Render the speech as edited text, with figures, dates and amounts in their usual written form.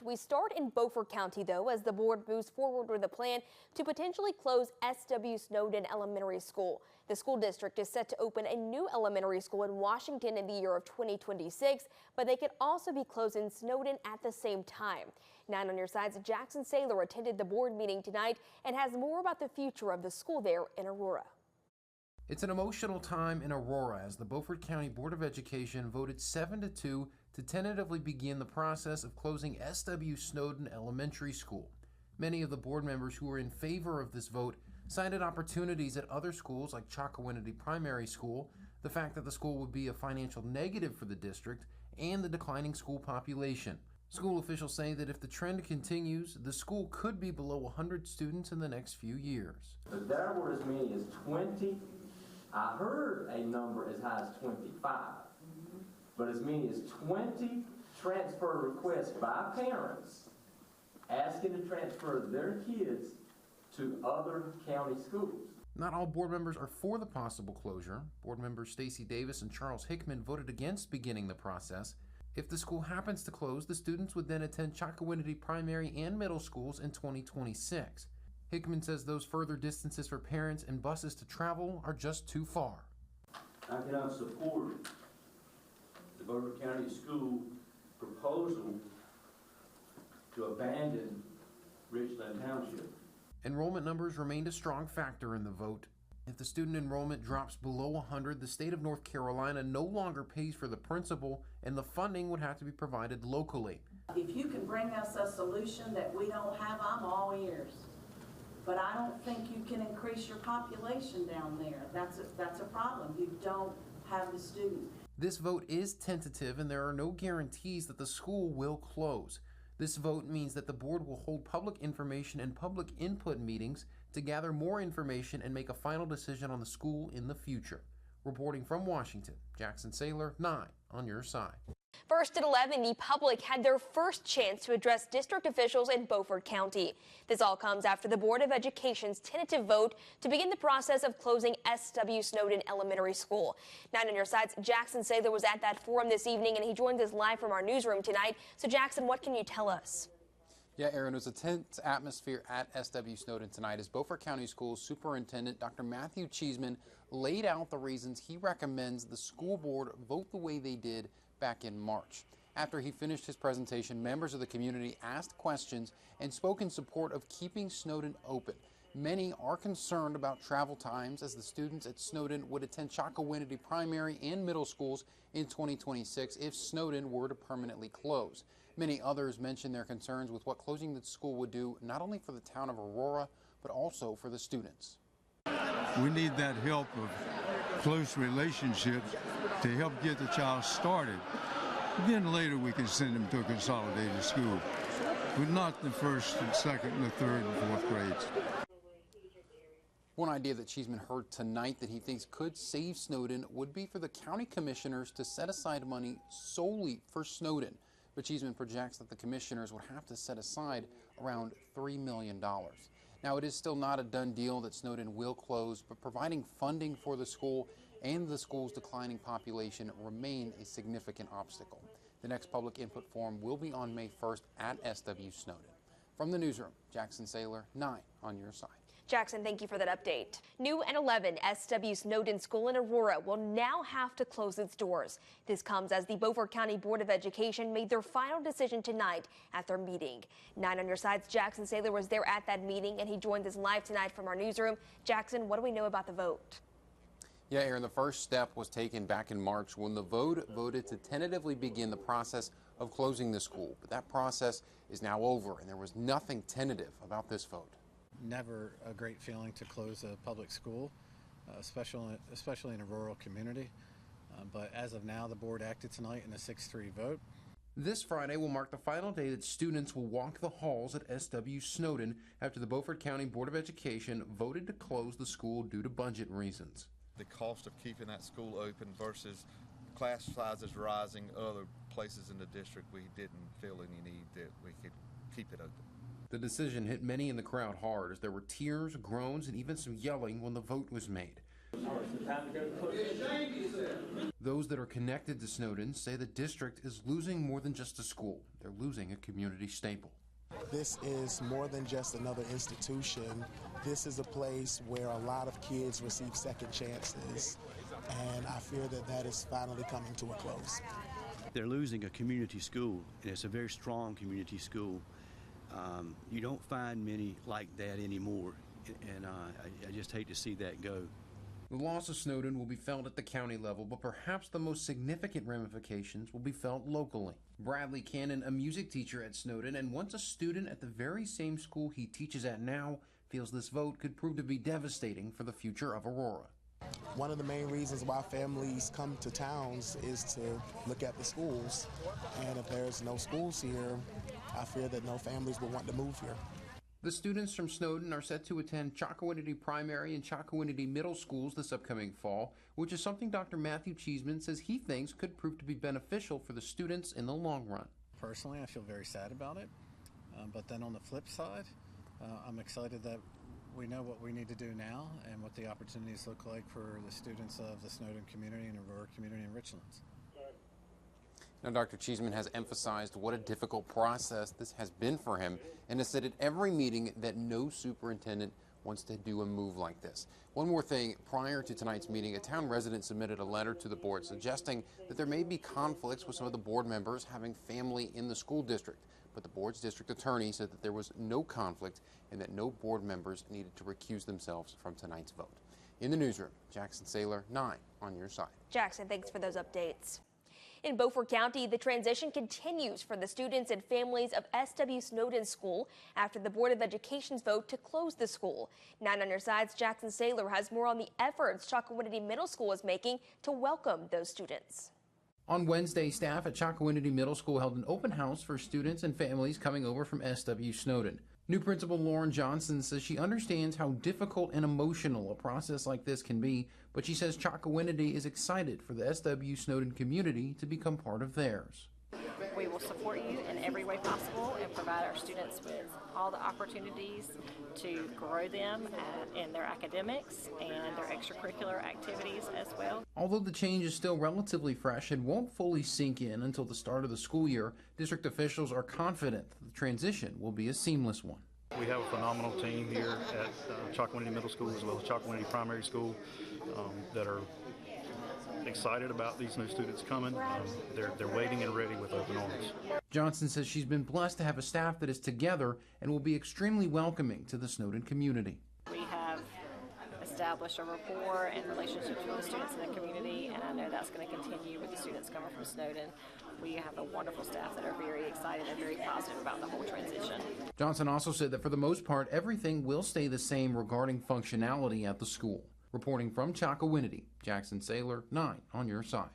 We start in Beaufort County, though, as the board moves forward with a plan to potentially close SW Snowden Elementary School. The school district is set to open a new elementary school in Washington in the year of 2026, but they could also be closing Snowden at the same time. 9 on your side's Jackson Saylor attended the board meeting tonight and has more about the future of the school there in Aurora. It's an emotional time in Aurora as the Beaufort County Board of Education voted 7-2 to tentatively begin the process of closing SW Snowden Elementary School. Many of the board members who were in favor of this vote cited opportunities at other schools like Chocowinity Primary School, the fact that the school would be a financial negative for the district, and the declining school population. School officials say that if the trend continues, the school could be below 100 students in the next few years. But there were as many as 20. I heard a number as high as 25, but as many as 20 transfer requests by parents asking to transfer their kids to other county schools. Not all board members are for the possible closure. Board members Stacy Davis and Charles Hickman voted against beginning the process. If the school happens to close, the students would then attend Chocowinity primary and middle schools in 2026. Hickman says those further distances for parents and buses to travel are just too far. I cannot support the Beaufort County School proposal to abandon Richland Township. Enrollment numbers remained a strong factor in the vote. If the student enrollment drops below 100, the state of North Carolina no longer pays for the principal, and the funding would have to be provided locally. If you can bring us a solution that we don't have, I'm all ears. But I don't think you can increase your population down there. That's a problem. You don't have the students. This vote is tentative, and there are no guarantees that the school will close. This vote means that the board will hold public information and public input meetings to gather more information and make a final decision on the school in the future. Reporting from Washington, Jackson Saylor, 9 on your side. First at 11, the public had their first chance to address district officials in Beaufort County. This all comes after the Board of Education's tentative vote to begin the process of closing SW Snowden Elementary School. 9 on your side's Jackson Saylor was at that forum this evening, and he joins us live from our newsroom tonight. So, Jackson, what can you tell us? Yeah, Aaron, it was a tense atmosphere at SW Snowden tonight as Beaufort County Schools Superintendent Dr. Matthew Cheeseman laid out the reasons he recommends the school board vote the way they did back in March. After he finished his presentation, members of the community asked questions and spoke in support of keeping Snowden open. Many are concerned about travel times as the students at Snowden would attend Chocowinity primary and middle schools in 2026 if Snowden were to permanently close. Many others mentioned their concerns with what closing the school would do not only for the town of Aurora, but also for the students. We need that help of close relationships to help get the child started. Then later we can send them to a consolidated school, but not the first and second and the third and fourth grades. One idea that Cheeseman heard tonight that he thinks could save Snowden would be for the county commissioners to set aside money solely for Snowden. But Cheeseman projects that the commissioners would have to set aside around $3 million. Now, it is still not a done deal that Snowden will close, but providing funding for the school and the school's declining population remain a significant obstacle. The next public input forum will be on May 1st at SW Snowden. From the newsroom, Jackson Saylor, 9 on your side. Jackson, thank you for that update. New at 11, SW Snowden School in Aurora will now have to close its doors. This comes as the Beaufort County Board of Education made their final decision tonight at their meeting. 9 on your side's Jackson Saylor was there at that meeting, and he joined us live tonight from our newsroom. Jackson, what do we know about the vote? Yeah, Aaron, the first step was taken back in March when the vote voted to tentatively begin the process of closing the school. But that process is now over, and there was nothing tentative about this vote. Never a great feeling to close a public school, especially in a rural community. But as of now, the board acted tonight in a 6-3 vote. This Friday will mark the final day that students will walk the halls at SW Snowden after the Beaufort County Board of Education voted to close the school due to budget reasons. The cost of keeping that school open versus class sizes rising other places in the district, we didn't feel any need that we could keep it open. The decision hit many in the crowd hard as there were tears, groans, and even some yelling when the vote was made. Those that are connected to Snowden say the district is losing more than just a school. They're losing a community staple. This is more than just another institution. This is a place where a lot of kids receive second chances, and I fear that that is finally coming to a close. They're losing a community school, and it's a very strong community school. You don't find many like that anymore, and I just hate to see that go. The loss of Snowden will be felt at the county level, but perhaps the most significant ramifications will be felt locally. Bradley Cannon, a music teacher at Snowden and once a student at the very same school he teaches at now, feels this vote could prove to be devastating for the future of Aurora. One of the main reasons why families come to towns is to look at the schools, and if there's no schools here, I fear that no families will want to move here. The students from Snowden are set to attend Chocowinity Primary and Chocowinity Middle Schools this upcoming fall, which is something Dr. Matthew Cheeseman says he thinks could prove to be beneficial for the students in the long run. Personally, I feel very sad about it, but then on the flip side, I'm excited that we know what we need to do now and what the opportunities look like for the students of the Snowden community and Aurora community in Richlands. Now, Dr. Cheeseman has emphasized what a difficult process this has been for him and has said at every meeting that no superintendent wants to do a move like this. One more thing, prior to tonight's meeting, a town resident submitted a letter to the board suggesting that there may be conflicts with some of the board members having family in the school district. But the board's district attorney said that there was no conflict and that no board members needed to recuse themselves from tonight's vote. In the newsroom, Jackson Saylor, 9 on your side. Jackson, thanks for those updates. In Beaufort County, the transition continues for the students and families of S.W. Snowden School after the Board of Education's vote to close the school. 9 on your side's Jackson Saylor has more on the efforts Chocowinity Middle School is making to welcome those students. On Wednesday, staff at Chocowinity Middle School held an open house for students and families coming over from S.W. Snowden. New principal Lauren Johnson says she understands how difficult and emotional a process like this can be, but she says Chocowinity is excited for the S.W. Snowden community to become part of theirs. We will support you in every way possible and provide our students with all the opportunities to grow them in their academics and their extracurricular activities as well. Although the change is still relatively fresh and won't fully sink in until the start of the school year, district officials are confident that the transition will be a seamless one. We have a phenomenal team here at Chocowinity Middle School as well as Chocowinity Primary School that are excited about these new students coming. They're waiting and ready with open arms. Johnson says she's been blessed to have a staff that is together and will be extremely welcoming to the Snowden community. We have established a rapport and relationships with the students in the community, and I know that's going to continue with the students coming from Snowden. We have a wonderful staff that are very excited and very positive about the whole transition. Johnson also said that for the most part, everything will stay the same regarding functionality at the school. Reporting from Chocowinity, Jackson Saylor, 9 on your side.